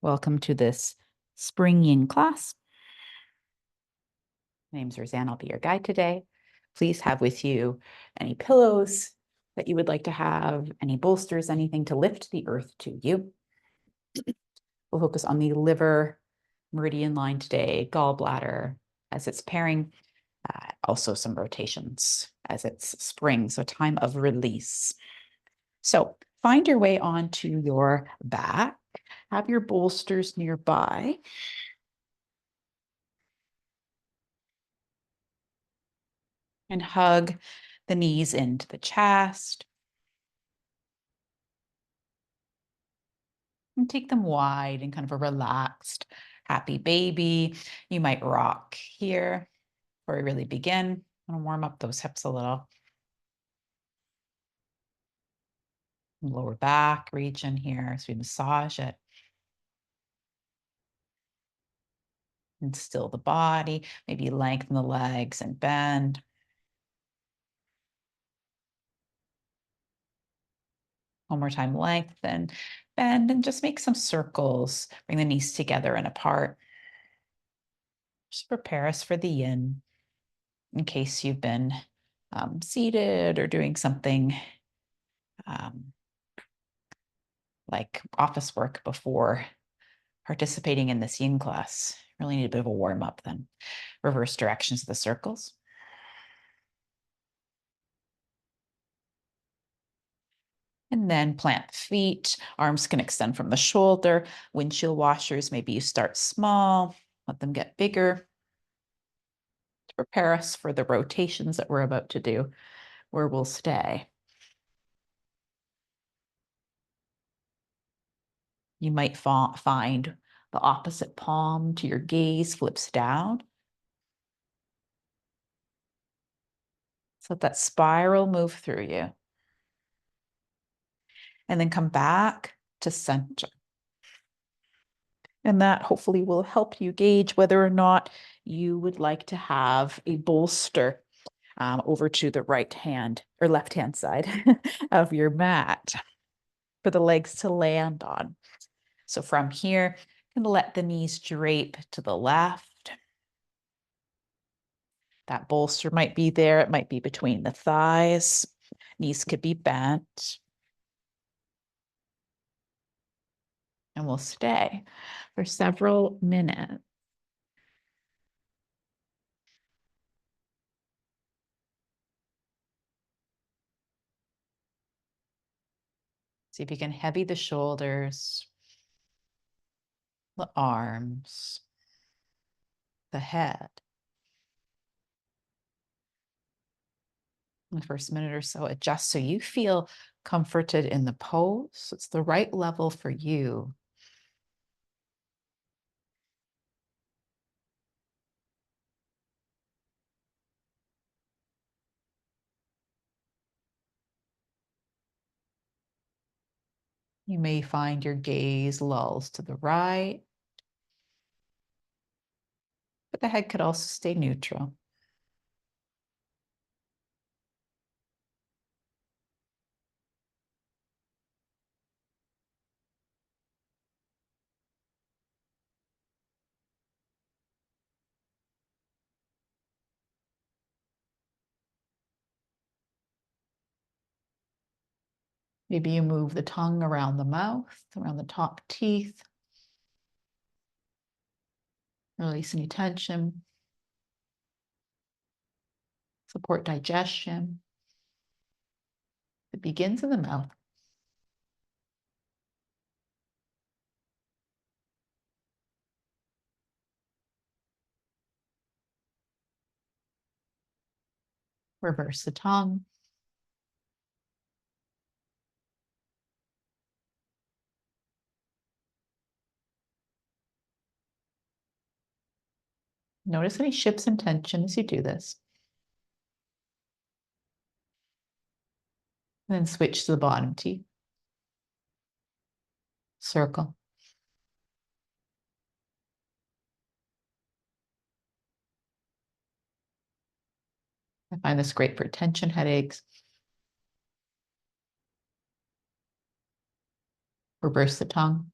Welcome to this spring yin class. My name's Roseanne. I'll be your guide today. Please have with you any pillows that you would like to have, any bolsters, anything to lift the earth to you. We'll focus on the liver meridian line today, gallbladder as it's pairing, also some rotations as it's spring, so time of release. So find your way onto your back. Have your bolsters nearby. And hug the knees into the chest. And take them wide in kind of a relaxed, happy baby. You might rock here before we really begin. I'm gonna warm up those hips a little. Lower back region here as we massage it. And still the body, maybe lengthen the legs and bend. One more time, lengthen, bend, and just make some circles. Bring the knees together and apart. Just prepare us for the yin in case you've been seated or doing something like office work before participating in this yin class. Really need a bit of a warm up then. Reverse directions of the circles. And then plant feet. Arms can extend from the shoulder. Windshield washers, maybe you start small, let them get bigger to prepare us for the rotations that we're about to do, where we'll stay. You might find the opposite palm to your gaze flips down. So let that spiral move through you. And then come back to center. And that hopefully will help you gauge whether or not you would like to have a bolster over to the right hand or left hand side of your mat for the legs to land on. So from here, you can let the knees drape to the left. That bolster might be there. It might be between the thighs. Knees could be bent. And we'll stay for several minutes. See if you can heavy the shoulders, the arms, the head. In the first minute or so, adjust so you feel comforted in the pose. It's the right level for you. You may find your gaze lulls to the right, but the head could also stay neutral. Maybe you move the tongue around the mouth, around the top teeth. Release any tension. Support digestion. It begins in the mouth. Reverse the tongue. Notice any shifts in tension as you do this. And then switch to the bottom teeth. Circle. I find this great for tension headaches. Reverse the tongue.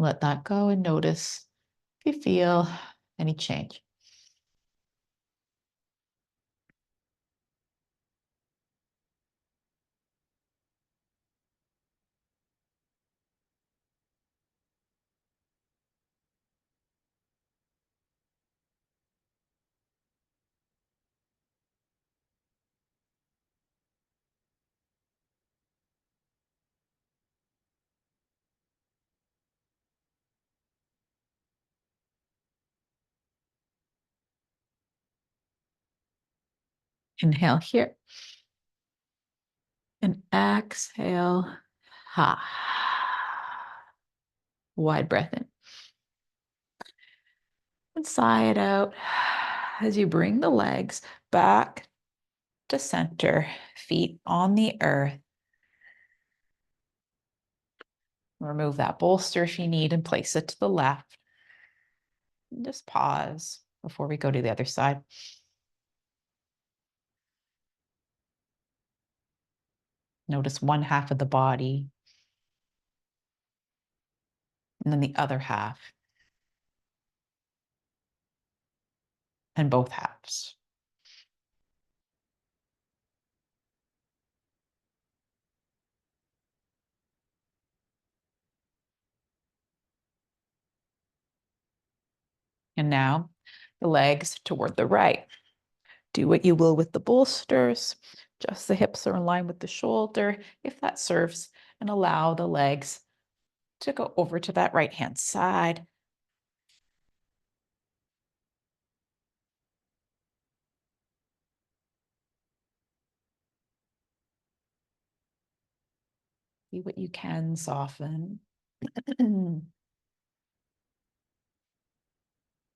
Let that go and notice if you feel any change. Inhale here and exhale. Ha. Wide breath in. And sigh it out as you bring the legs back to center, feet on the earth. Remove that bolster if you need and place it to the left. And just pause before we go to the other side. Notice one half of the body and then the other half and both halves. And now the legs toward the right. Do what you will with the bolsters. Just the hips are in line with the shoulder, if that serves, and allow the legs to go over to that right-hand side. See what you can soften.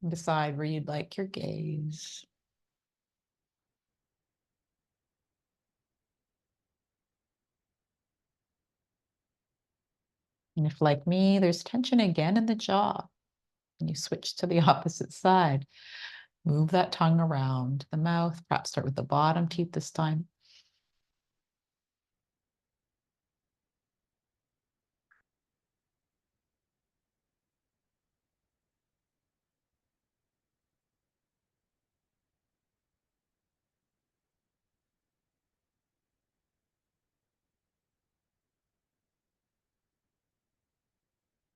Decide where you'd like your gaze. And if, like me, there's tension again in the jaw, and you switch to the opposite side, move that tongue around the mouth, perhaps start with the bottom teeth this time.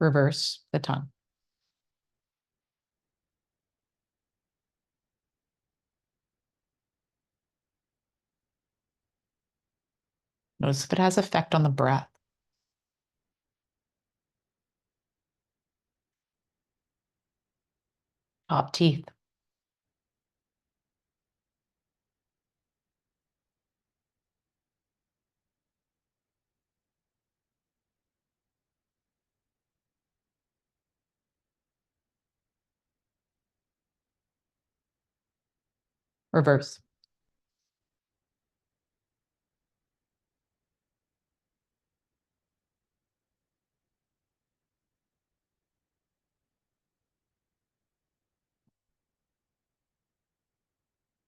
Reverse the tongue. Notice if it has effect on the breath. Top teeth. Reverse.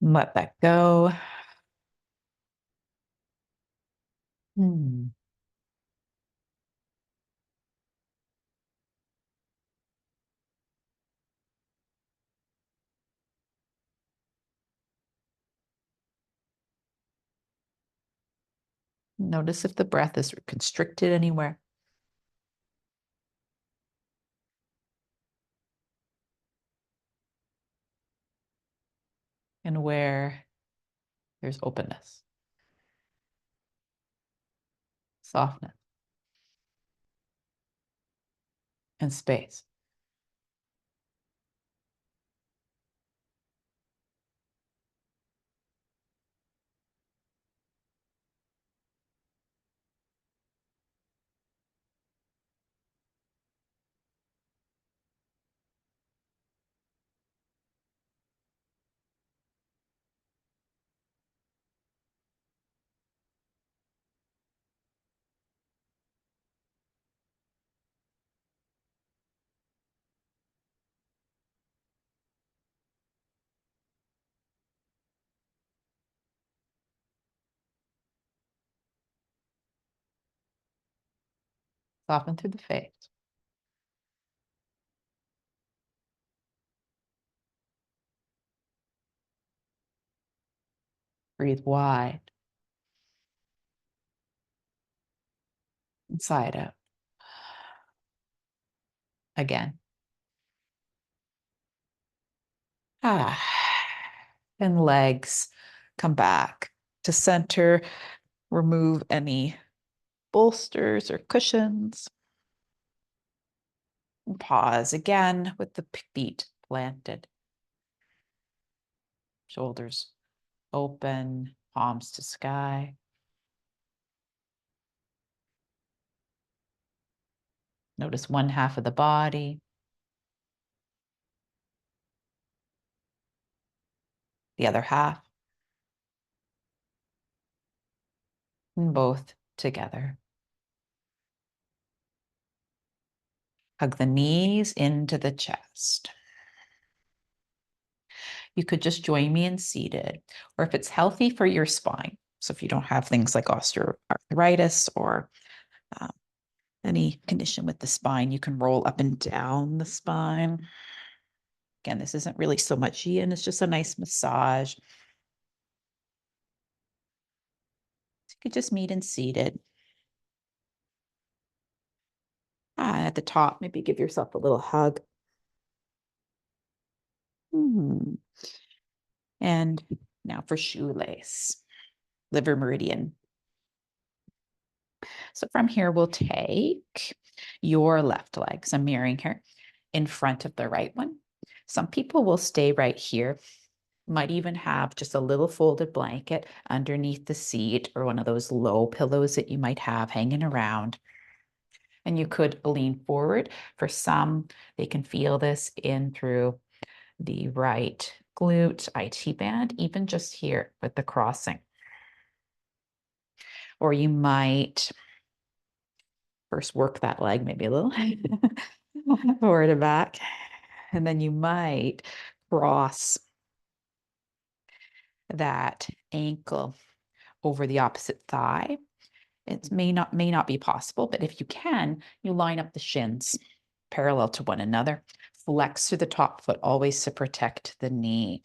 Let that go. Notice if the breath is constricted anywhere. And where there's openness, softness, and space. Soften through the face. Breathe wide. Inside out. Again. Ah. And legs. Come back to center. Remove any bolsters or cushions. And pause again with the feet planted. Shoulders open, palms to sky. Notice one half of the body. The other half. And both together. Hug the knees into the chest. You could just join me in seated, or if it's healthy for your spine. So if you don't have things like osteoarthritis or um, any condition with the spine, you can roll up and down the spine. Again, this isn't really so much yin, it's just a nice massage. So you could just meet in seated. At the top, maybe give yourself a little hug. And now for shoelace, liver meridian. So from here, we'll take your left leg. So I'm mirroring here in front of the right one. Some people will stay right here. Might even have just a little folded blanket underneath the seat or one of those low pillows that you might have hanging around. And you could lean forward. For some, they can feel this in through the right glute, IT band, even just here with the crossing. Or you might first work that leg maybe a little forward and back. And then you might cross that ankle over the opposite thigh. It may not be possible, but if you can, you line up the shins parallel to one another. Flex through the top foot always to protect the knee.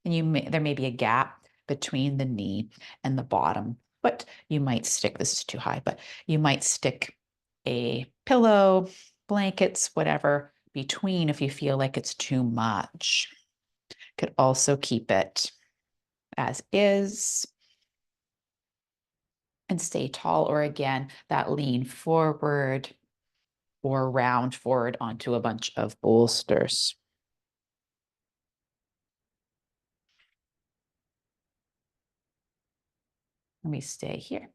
And there may be a gap between the knee and the bottom, but you might stick, this is too high, but you might stick a pillow, blankets, whatever, between if you feel like it's too much. Could also keep it as is and stay tall, or again, that lean forward or round forward onto a bunch of bolsters. Let me stay here.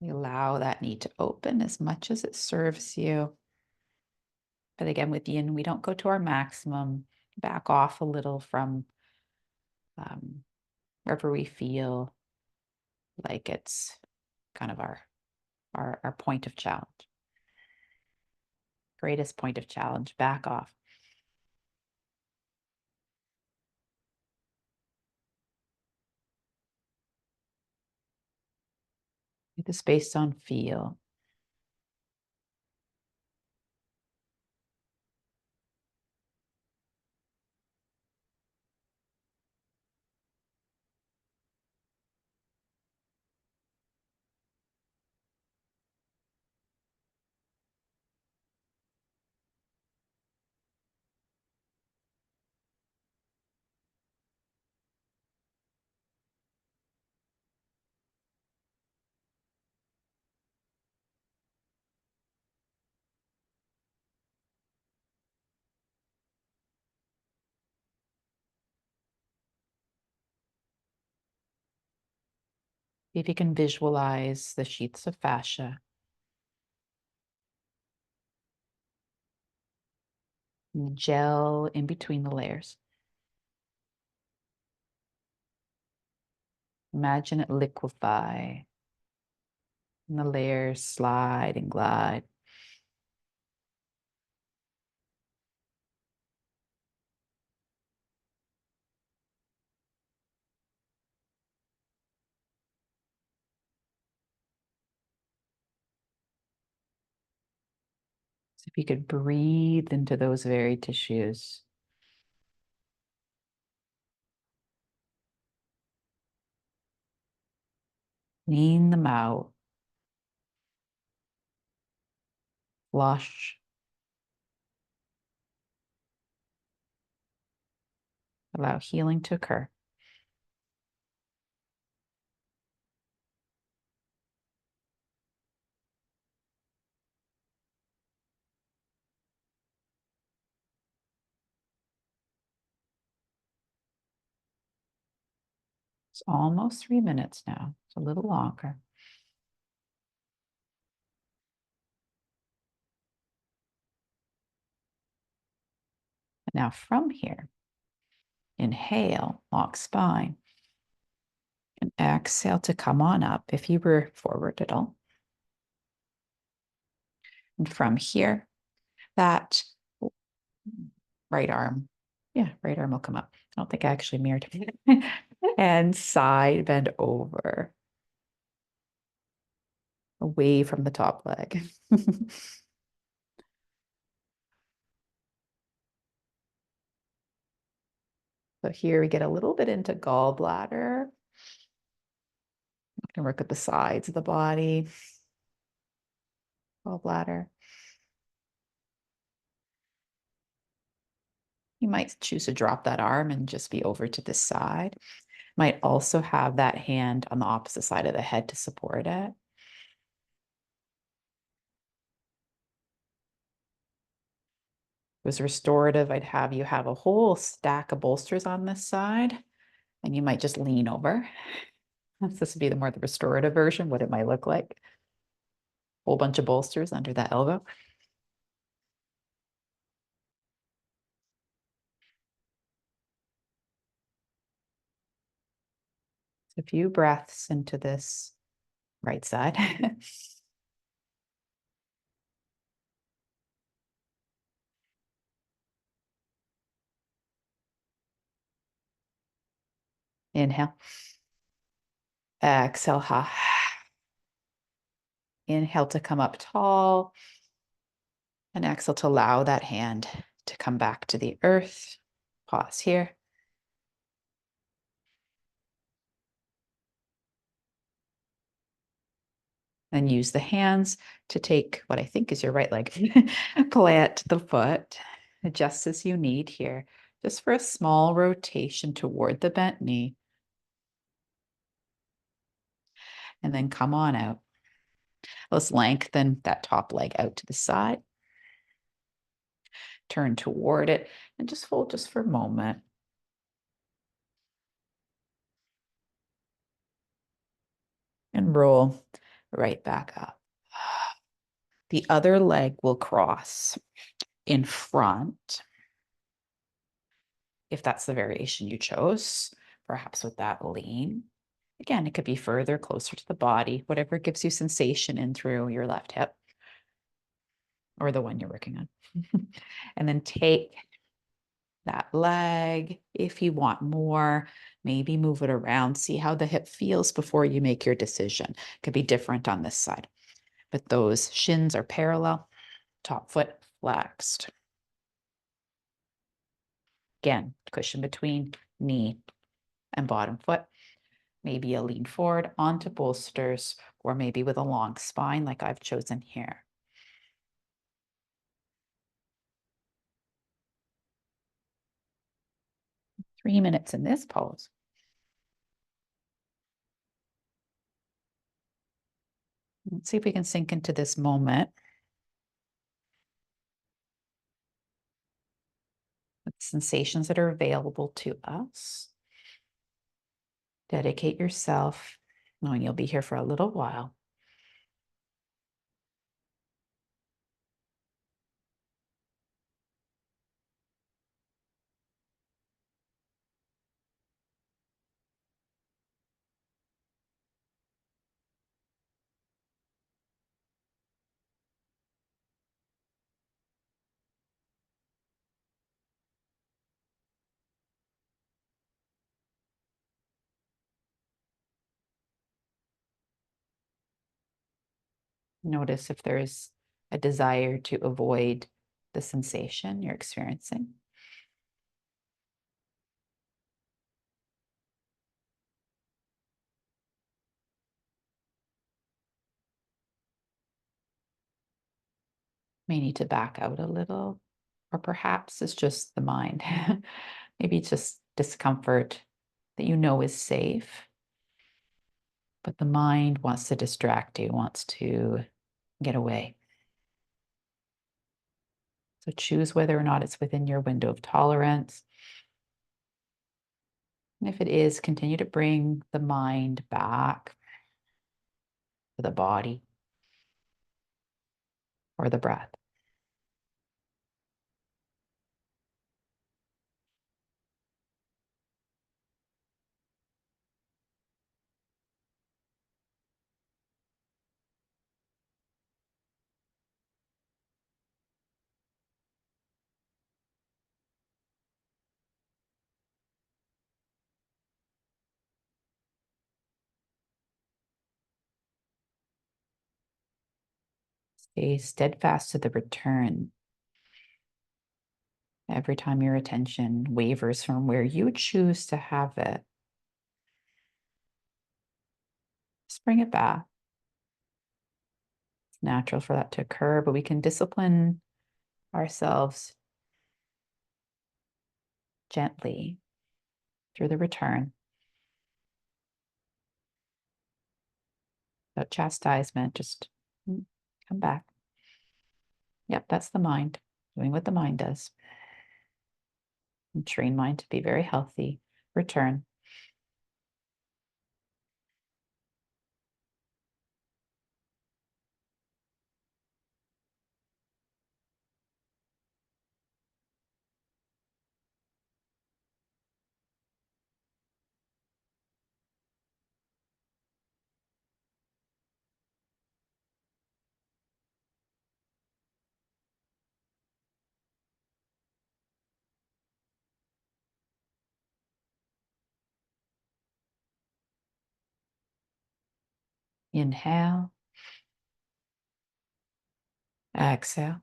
You allow that knee to open as much as it serves you. But again, with yin, we don't go to our maximum, back off a little from wherever we feel like it's kind of our point of challenge. Greatest point of challenge, back off. Get the space on feel. If you can visualize the sheaths of fascia. And gel in between the layers. Imagine it liquefy. And the layers slide and glide. So if you could breathe into those very tissues. Clean them out. Flush. Allow healing to occur. It's almost 3 minutes now. It's a little longer. And now from here, inhale, lock spine. And exhale to come on up if you were forward at all. And from here, that right arm, right arm will come up. I don't think I actually mirrored it. And side bend over, away from the top leg. So here we get a little bit into gallbladder. We can work at the sides of the body, gallbladder. You might choose to drop that arm and just be over to the side. Might also have that hand on the opposite side of the head to support it. If it was restorative, I'd have you have a whole stack of bolsters on this side, and you might just lean over. This would be the more the restorative version, what it might look like. Whole bunch of bolsters under that elbow. A few breaths into this right side. Inhale. Exhale. Ha. Inhale to come up tall. And exhale to allow that hand to come back to the earth. Pause here. And use the hands to take what I think is your right leg, plant the foot, adjust as you need here, just for a small rotation toward the bent knee. And then come on out. Let's lengthen that top leg out to the side. Turn toward it and just fold just for a moment. And roll right back up. The other leg will cross in front, if that's the variation you chose, perhaps with that lean. Again, it could be further, closer to the body, whatever gives you sensation in through your left hip or the one you're working on. And then take that leg. If you want more, maybe move it around, see how the hip feels before you make your decision. It could be different on this side, but those shins are parallel, top foot flexed. Again, cushion between knee and bottom foot. Maybe a lean forward onto bolsters, or maybe with a long spine like I've chosen here. Three minutes in this pose. Let's see if we can sink into this moment. With sensations that are available to us. Dedicate yourself, knowing you'll be here for a little while. Notice if there's a desire to avoid the sensation you're experiencing. May need to back out a little, or perhaps it's just the mind. Maybe it's just discomfort that you know is safe, but the mind wants to distract you, wants to get away. So choose whether or not it's within your window of tolerance. And if it is, continue to bring the mind back to the body or the breath. Stay steadfast to the return. Every time your attention wavers from where you choose to have it, just bring it back. It's natural for that to occur, but we can discipline ourselves gently through the return without chastisement. Just come back. Yep, that's the mind doing what the mind does. And train mind to be very healthy. Return. Inhale. Exhale.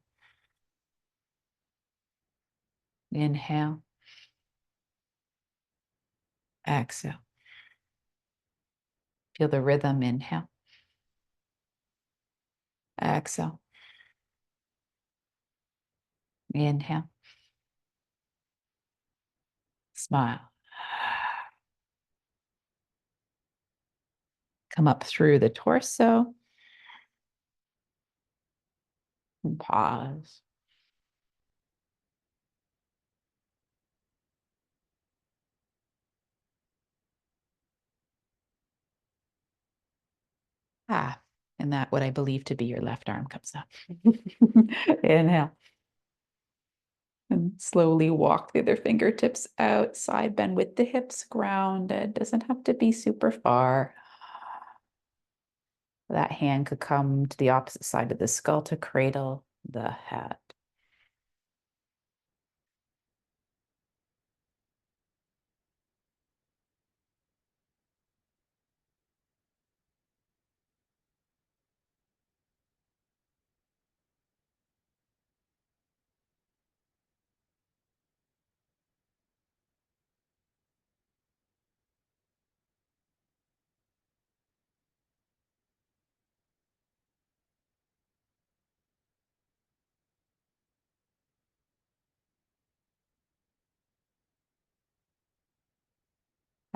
Inhale. Exhale. Feel the rhythm. Inhale. Exhale. Inhale. Smile. Come up through the torso and pause. And that what I believe to be your left arm comes up. Inhale. And slowly walk the other fingertips out, side bend with the hips grounded. Doesn't have to be super far. That hand could come to the opposite side of the skull to cradle the head.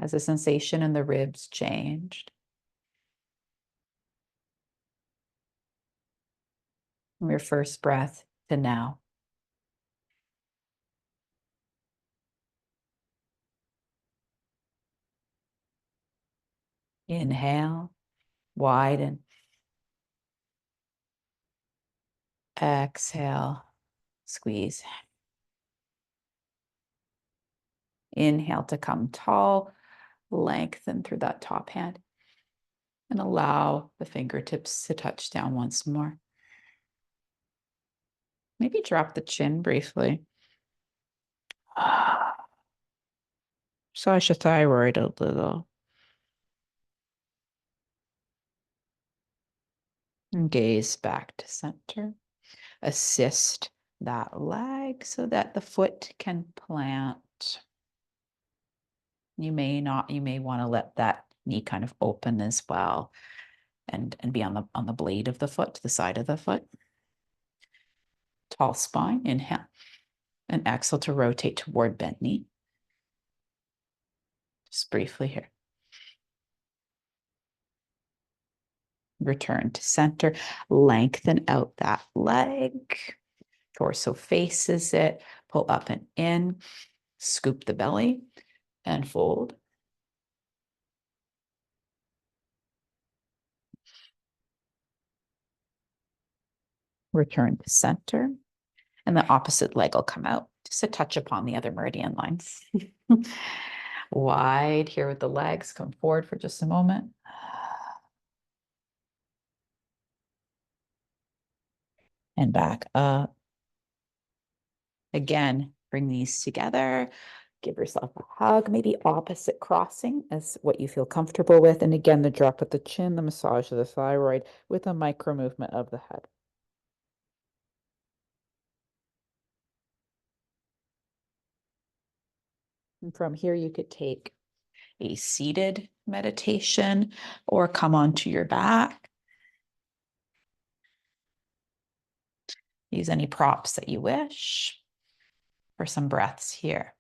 Has the sensation in the ribs changed? From your first breath to now. Inhale, widen. Exhale, squeeze. Inhale to come tall, lengthen through that top hand, and allow the fingertips to touch down once more. Maybe drop the chin briefly. Massage your thyroid a little. And gaze back to center. assist that leg so that the foot can plant. You may want to let that knee kind of open as well and be on the blade of the foot, the side of the foot. Tall spine, inhale, and exhale to rotate toward bent knee. Just briefly here. Return to center, lengthen out that leg. Torso faces it, pull up and in, scoop the belly and fold. Return to center, and the opposite leg will come out, just a touch upon the other meridian lines. Wide here with the legs, come forward for just a moment. And back up. Again, bring these together. Give yourself a hug, maybe opposite crossing as what you feel comfortable with. And again, the drop of the chin, the massage of the thyroid with a micro movement of the head. And from here, you could take a seated meditation or come onto your back. Use any props that you wish for some breaths here.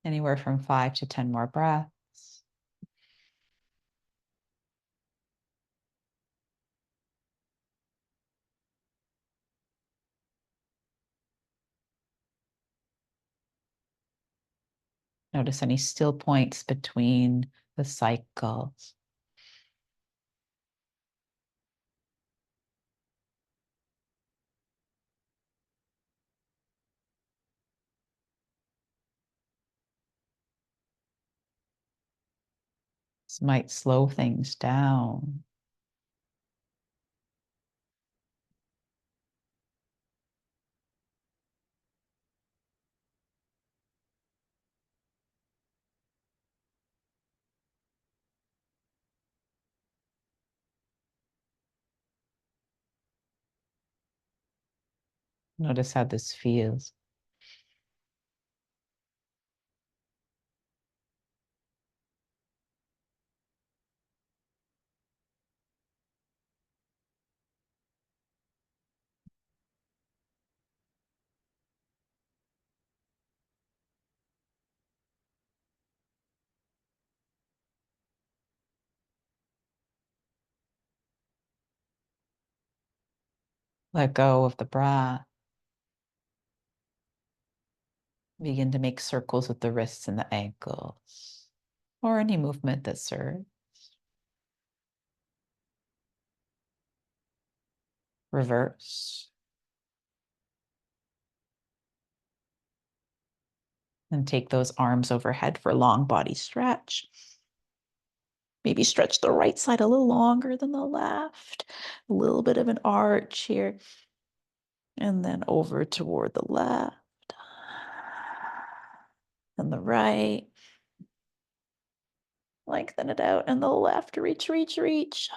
Anywhere from 5 to 10 more breaths. Notice any still points between the cycles. This might slow things down. Notice how this feels. Let go of the breath. Begin to make circles with the wrists and the ankles, or any movement that serves. Reverse. And take those arms overhead for a long body stretch. Maybe stretch the right side a little longer than the left. A little bit of an arch here. And then over toward the left and the right. Lengthen it out and the left. Reach, reach, reach.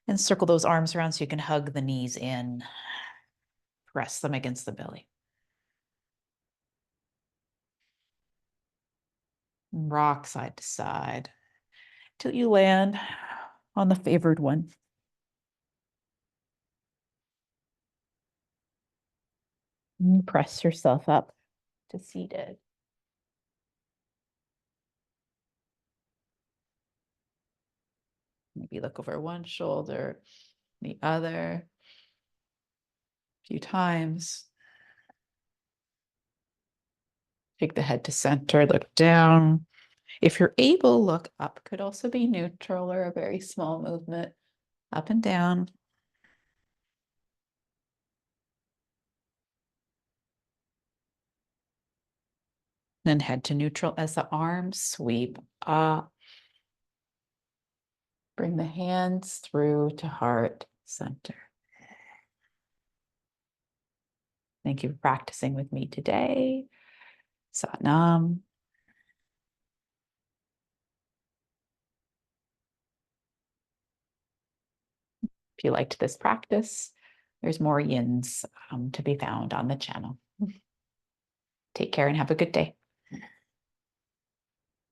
And circle those arms around so you can hug the knees in. Press them against the belly. Rock side to side till you land on the favored one. And press yourself up to seated. Maybe look over one shoulder, the other, a few times. Take the head to center, look down. If you're able, look up. Could also be neutral or a very small movement, up and down. Then head to neutral as the arms sweep up. Bring the hands through to heart center. Thank you for practicing with me today. Sat Nam. If you liked this practice, there's more yins to be found on the channel. Take care and have a good day.